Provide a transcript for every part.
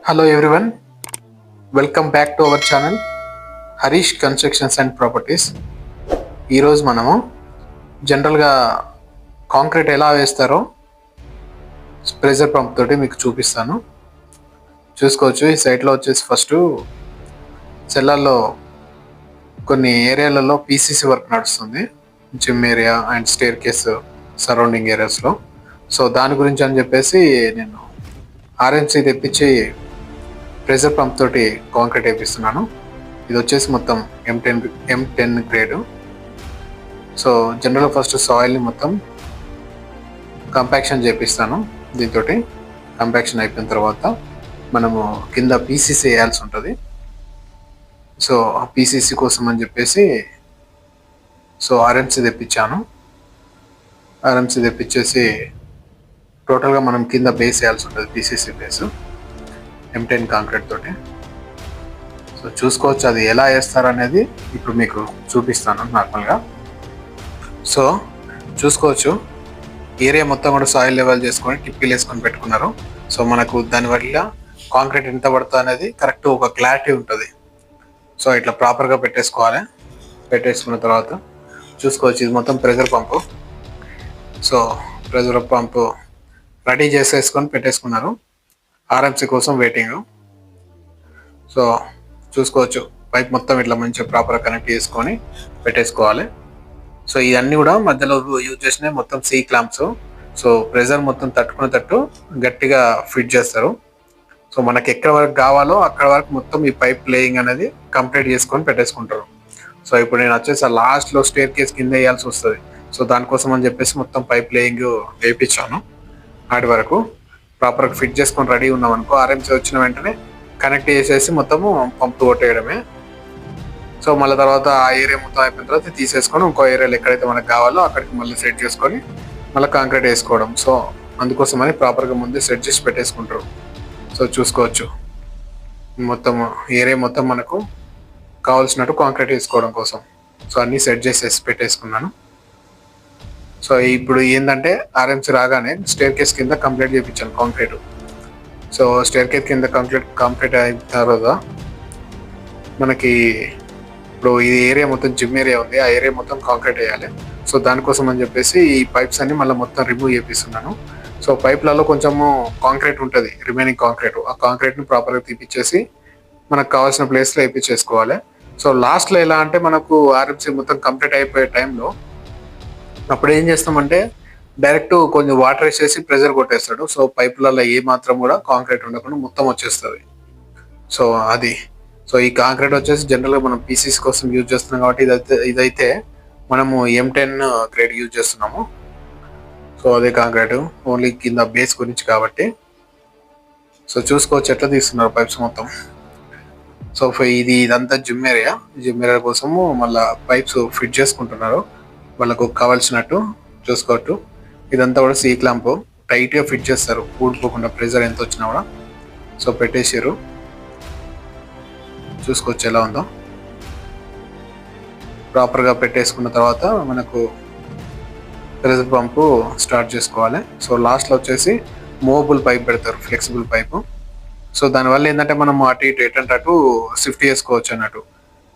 Hello everyone, welcome back to our channel Harish constructions and properties. ఈరోజు మనము జనరల్గా concrete ఎలా వేస్తారో ప్రెజర్ పంప్ తోటి మీకు చూపిస్తాను. చూసుకోవచ్చు. ఈ సైట్లో వచ్చేసి ఫస్ట్ సెల్లార్లో కొన్ని ఏరియాలలో పీసీసీ వర్క్ నడుస్తుంది, gym area and stair case surrounding ఏరియాస్లో. సో దాని గురించి అని చెప్పేసి నేను ఆర్ఎంసీ తెప్పించి ప్రెజర్ పంప్ తోటి కాంక్రీట్ వేపిస్తున్నాను. ఇది వచ్చేసి మొత్తం M10 గ్రేడు. సో జనరల్గా ఫస్ట్ సాయిల్ని మొత్తం కంపాక్షన్ చేపిస్తాను. దీంతో కంపాక్షన్ అయిపోయిన తర్వాత మనము కింద పీసీసీ వేయాల్సి ఉంటుంది. సో ఆ పీసీసీ కోసం అని చెప్పేసి ఆర్ఎంసీ తెప్పించాను. ఆర్ఎంసీ తెప్పించేసి టోటల్గా మనం కింద బేస్ వేయాల్సి ఉంటుంది, పీసీసీ బేస్ M10 కాంక్రీట్ తోటి. సో చూసుకోవచ్చు అది ఎలా వేస్తారనేది ఇప్పుడు మీకు చూపిస్తాను నార్మల్గా. సో చూసుకోవచ్చు, ఏరియా మొత్తం కూడా సాయిల్ లెవెల్ చేసుకొని టిప్పీలు వేసుకొని పెట్టుకున్నారు. సో మనకు దానివల్ల కాంక్రీట్ ఎంత పడుతుంది అనేది కరెక్ట్ ఒక క్లారిటీ ఉంటుంది. సో ఇట్లా ప్రాపర్గా పెట్టేసుకోవాలి. పెట్టేసుకున్న తర్వాత చూసుకోవచ్చు, ఇది మొత్తం ప్రెజర్ పంపు. సో ప్రెజర్ పంపు రెడీ చేసేసుకొని పెట్టేసుకున్నారు. ఆర్ఎంసీ కోసం వెయిటింగ్. సో చూసుకోవచ్చు, పైప్ మొత్తం ఇట్లా మంచిగా ప్రాపర్గా కనెక్ట్ చేసుకొని పెట్టేసుకోవాలి. సో ఇవన్నీ కూడా మధ్యలో యూజ్ చేసినవి మొత్తం సీ క్లాంప్స్. సో ప్రెజర్ మొత్తం తట్టుకునేటట్టు గట్టిగా ఫిట్ చేస్తారు. సో మనకి ఎక్కడ వరకు కావాలో అక్కడ వరకు మొత్తం ఈ పైప్ లేయింగ్ అనేది కంప్లీట్ చేసుకొని పెట్టేసుకుంటారు. సో ఇప్పుడు నేను వచ్చేసి లాస్ట్లో స్టేర్ కేస్ కింద వేయాల్సి వస్తుంది. సో దానికోసం అని చెప్పేసి మొత్తం పైప్ లేయింగ్ వేయించాను. వాటి వరకు ప్రాపర్గా ఫిట్ చేసుకొని రెడీ ఉన్నాం అనుకో, ఆర్ఎంసీ వచ్చిన వెంటనే కనెక్ట్ చేసేసి మొత్తము పంపు కొట్టేయడమే. సో మళ్ళీ తర్వాత ఆ ఏరియా మొత్తం అయిపోయిన తర్వాత తీసేసుకొని ఇంకో ఏరియాలో ఎక్కడైతే మనకు కావాలో అక్కడికి మళ్ళీ సెట్ చేసుకొని మళ్ళీ కాంక్రీట్ వేసుకోవడం. సో అందుకోసమని ప్రాపర్గా ముందే సెట్ చేసి పెట్టేసుకుంటారు. సో చూసుకోవచ్చు, మొత్తం ఏరియా మొత్తం మనకు కావాల్సినట్టు కాంక్రీట్ వేసుకోవడం కోసం సో అన్నీ సెట్ చేసేసి పెట్టేసుకున్నాను. సో ఇప్పుడు ఏంటంటే ఆర్ఎంసీ రాగానే స్టేర్ కేస్ కింద కంప్లీట్ చేయించాను కాంక్రీట్. సో స్టేర్ కేస్ కింద కంప్లీట్ అయిన తర్వాత మనకి ఇప్పుడు ఈ ఏరియా మొత్తం జిమ్ ఏరియా ఉంది, ఆ ఏరియా మొత్తం కాంక్రీట్ వేయాలి. సో దానికోసం అని చెప్పేసి ఈ పైప్స్ అన్ని మళ్ళీ మొత్తం రిమూవ్ చేపిస్తున్నాను. సో పైప్లలో కొంచెము కాంక్రీట్ ఉంటుంది, రిమైనింగ్ కాంక్రీట్. ఆ కాంక్రీట్ని ప్రాపర్గా తీపిచ్చేసి మనకు కావాల్సిన ప్లేస్లో వేయించేసుకోవాలి. సో లాస్ట్లో ఎలా అంటే మనకు ఆర్ఎంసీ మొత్తం కంప్లీట్ అయిపోయే టైంలో అప్పుడు ఏం చేస్తామంటే డైరెక్ట్ కొంచెం వాటర్ వేసేసి ప్రెజర్ కొట్టేస్తాడు. సో పైపులలో ఏ మాత్రం కూడా కాంక్రీట్ ఉండకుండా మొత్తం వచ్చేస్తుంది. సో అది ఈ కాంక్రీట్ వచ్చేసి జనరల్గా మనం పీసీసీ కోసం యూజ్ చేస్తున్నాం కాబట్టి ఇదైతే మనము M10 గ్రేడ్ యూజ్ చేస్తున్నాము. సో అదే కాంక్రీట్ ఓన్లీ కింద బేస్ గురించి కాబట్టి. సో చూసుకోవచ్చు ఎట్లా తీస్తున్నారు పైప్స్ మొత్తం. సో ఇదంతా జిమ్ ఏరియా కోసము మళ్ళీ పైప్స్ ఫిట్ చేసుకుంటున్నారు వాళ్ళకు కావాల్సినట్టు. చూసుకోవచ్చు, ఇదంతా కూడా సీ క్లాంప్ టైట్గా ఫిట్ చేస్తారు, ఊడిపోకుండా ప్రెజర్ ఎంత వచ్చినా కూడా. సో పెట్టేసారు, చూసుకోవచ్చు ఎలా ఉందో. ప్రాపర్గా పెట్టేసుకున్న తర్వాత మనకు ప్రెజర్ పంపు స్టార్ట్ చేసుకోవాలి. సో లాస్ట్లో వచ్చేసి మూవబుల్ పైప్ పెడతారు, ఫ్లెక్సిబుల్ పైపు. సో దానివల్ల ఏంటంటే మనం అటు ఇటు ఎటంటే అటు షిఫ్ట్ చేసుకోవచ్చు అన్నట్టు.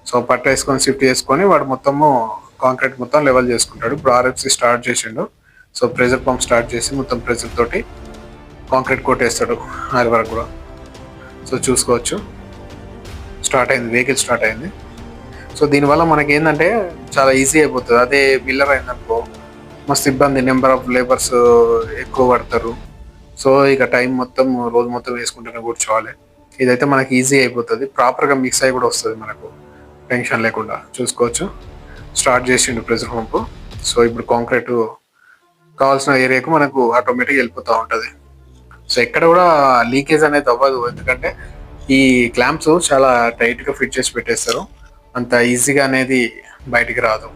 సో పట్ట వేసుకొని షిఫ్ట్ చేసుకొని వాడు మొత్తము కాంక్రీట్ మొత్తం లెవెల్ చేసుకుంటాడు. ఇప్పుడు ఆర్ఎఫ్సి స్టార్ట్ చేసిండు. సో ప్రెజర్ పంప్ స్టార్ట్ చేసి మొత్తం ప్రెజర్ తోటి కాంక్రీట్ కొట్టేస్తాడు ఆరి వరకు కూడా. సో చూసుకోవచ్చు, స్టార్ట్ అయింది, వెహికల్ స్టార్ట్ అయింది. సో దీనివల్ల మనకి ఏంటంటే చాలా ఈజీ అయిపోతుంది. అదే బిల్లర్ అయిందనుకో మస్తు ఇబ్బంది, నెంబర్ ఆఫ్ లేబర్స్ ఎక్కువ పడతారు. సో ఇక టైం మొత్తం రోజు మొత్తం వేసుకుంటూనే కూర్చోవాలి. ఇదైతే మనకి ఈజీ అయిపోతుంది, ప్రాపర్గా మిక్స్ అయ్యి కూడా వస్తుంది మనకు, టెన్షన్ లేకుండా. చూసుకోవచ్చు స్టార్ట్ చేసిండు ప్రెజర్ పంపు. సో ఇప్పుడు కాంక్రీట్ కావాల్సిన ఏరియాకు మనకు ఆటోమేటిక్గా వెళ్ళిపోతూ ఉంటుంది. సో ఎక్కడ కూడా లీకేజ్ అనేది అవ్వదు, ఎందుకంటే ఈ క్లాంప్స్ చాలా టైట్గా ఫిట్ చేసి పెట్టేస్తారు, అంత ఈజీగా అనేది బయటికి రాదు.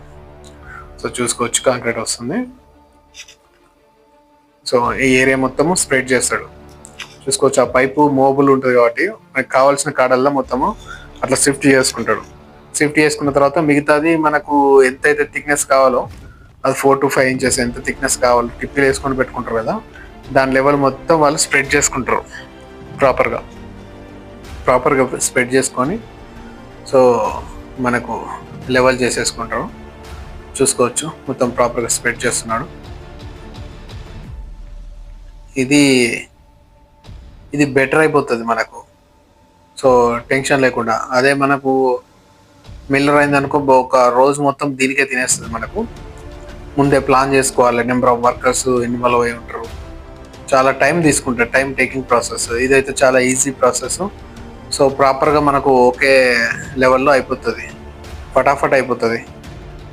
సో చూసుకోవచ్చు కాంక్రీట్ వస్తుంది. సో ఈ ఏరియా మొత్తము స్ప్రెడ్ చేస్తాడు. చూసుకోవచ్చు, ఆ పైపు మూవబుల్ ఉంటుంది కాబట్టి మనకు కావాల్సిన కాడల్లో మొత్తము అట్లా షిఫ్ట్ చేసుకుంటాడు. షిఫ్ట్ చేసుకున్న తర్వాత మిగతాది మనకు ఎంతైతే థిక్నెస్ కావాలో అది 4 to 5 ఇంచెస్ ఎంత థిక్నెస్ కావాలో టిప్పులు వేసుకొని పెట్టుకుంటారు కదా, దాని లెవెల్ మొత్తం వాళ్ళు స్ప్రెడ్ చేసుకుంటారు ప్రాపర్గా. ప్రాపర్గా స్ప్రెడ్ చేసుకొని సో మనకు లెవెల్ చేసేసుకుంటారు. చూసుకోవచ్చు మొత్తం ప్రాపర్గా స్ప్రెడ్ చేస్తున్నాడు. ఇది బెటర్ అయిపోతుంది మనకు, సో టెన్షన్ లేకుండా. అదే మనకు మిల్లర్ అయిందనుకో ఒక రోజు మొత్తం దీనికే తినేస్తుంది. మనకు ముందే ప్లాన్ చేసుకోవాలి, నెంబర్ ఆఫ్ వర్కర్స్ ఇన్వాల్వ్ అయి ఉంటారు, చాలా టైం తీసుకుంటారు, టైం టేకింగ్ ప్రాసెస్. ఇదైతే చాలా ఈజీ ప్రాసెస్. సో ప్రాపర్గా మనకు ఒకే లెవెల్లో అయిపోతుంది, ఫటాఫట్ అయిపోతుంది.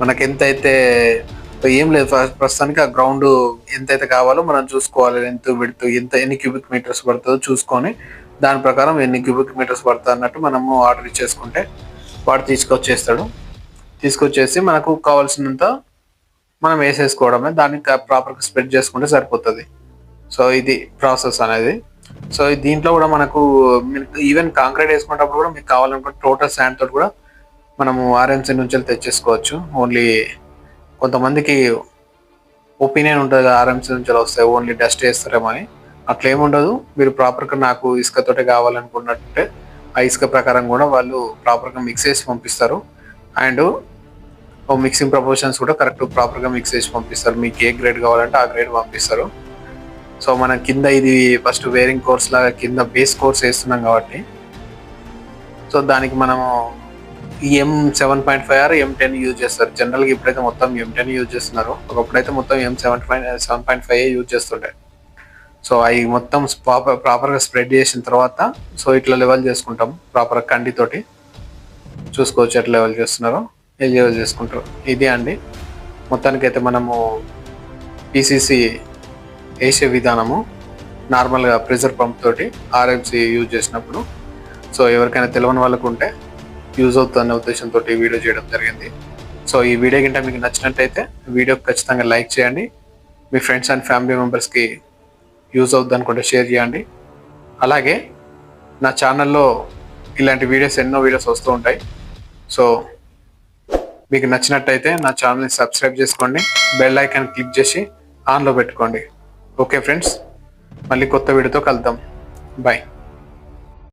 మనకి ఎంతైతే ఏం లేదు, ప్రస్తుతానికి ఆ గ్రౌండ్ ఎంతైతే కావాలో మనం చూసుకోవాలి. ఎన్ని క్యూబిక్ మీటర్స్ పడుతుందో చూసుకొని దాని ప్రకారం ఎన్ని క్యూబిక్ మీటర్స్ పడుతుంది అన్నట్టు మనము ఆర్డర్ ఇచ్చేసుకుంటే వాడు తీసుకొచ్చేసి మనకు కావాల్సినంత మనం వేసేసుకోవడమే, దాన్ని ప్రాపర్గా స్ప్రెడ్ చేసుకుంటే సరిపోతుంది. సో ఇది ప్రాసెస్ అనేది. సో దీంట్లో కూడా మనకు ఈవెన్ కాంక్రీట్ వేసుకునేటప్పుడు కూడా మీకు కావాలనుకుంటే టోటల్ శాండ్ తోటి కూడా మనము ఆర్ఎంసీ నుంచి తెచ్చేసుకోవచ్చు. ఓన్లీ కొంతమందికి ఒపీనియన్ ఉంటుంది, ఆర్ఎంసీ నుంచి వస్తాయి ఓన్లీ డస్ట్ వేస్తారేమో అని. అట్లా ఏముండదు. మీరు ప్రాపర్గా నాకు ఇసుకతోటే కావాలనుకున్నట్టే ఆ ఇసుక ప్రకారం కూడా వాళ్ళు ప్రాపర్గా మిక్స్ చేసి పంపిస్తారు. అండ్ మిక్సింగ్ ప్రపోర్షన్స్ కూడా కరెక్ట్ ప్రాపర్గా మిక్స్ చేసి పంపిస్తారు. మీకు ఏ గ్రేడ్ కావాలంటే ఆ గ్రేడ్ పంపిస్తారు. సో మనం కింద ఇది ఫస్ట్ వేరింగ్ కోర్స్ లాగా కింద బేస్ కోర్స్ వేస్తున్నాం కాబట్టి సో దానికి మనము M7.5 ఆర్ M10 యూజ్ చేస్తారు. జనరల్గా ఇప్పుడైతే మొత్తం M10 యూజ్ చేస్తున్నారు. ఒకప్పుడైతే మొత్తం M7.5 యూజ్ చేస్తుండే. సో అవి మొత్తం ప్రాపర్గా స్ప్రెడ్ చేసిన తర్వాత సో ఇట్లా లెవెల్ చేసుకుంటాం ప్రాపర్గా కండితోటి. చూసుకోవచ్చు ఎట్లా లెవెల్ చేస్తున్నారో, ఏ లెవెల్ చేసుకుంటారు. ఇది అండి మొత్తానికైతే మనము PCC వేసే విధానము నార్మల్గా ప్రెజర్ పంప్ తోటి ఆర్ఎంసీ యూజ్ చేసినప్పుడు. సో ఎవరికైనా తెలియని వాళ్ళకు ఉంటే యూజ్ అవుతుందనే ఉద్దేశంతో ఈ వీడియో చేయడం జరిగింది. సో ఈ వీడియో కింద మీకు నచ్చినట్టయితే వీడియోకి ఖచ్చితంగా లైక్ చేయండి. మీ ఫ్రెండ్స్ అండ్ ఫ్యామిలీ మెంబర్స్కి యూజ్ అవుతుంది అనుకుంటే షేర్ చేయండి. అలాగే నా ఛానల్లో ఇలాంటి వీడియోస్ ఎన్నో వీడియోస్ వస్తూ ఉంటాయి. సో మీకు నచ్చినట్టయితే నా ఛానల్ని సబ్స్క్రైబ్ చేసుకోండి, బెల్ ఐకాన్ క్లిక్ చేసి ఆన్లో పెట్టుకోండి. ఓకే ఫ్రెండ్స్, మళ్ళీ కొత్త వీడియోతో కలుద్దాం. బాయ్.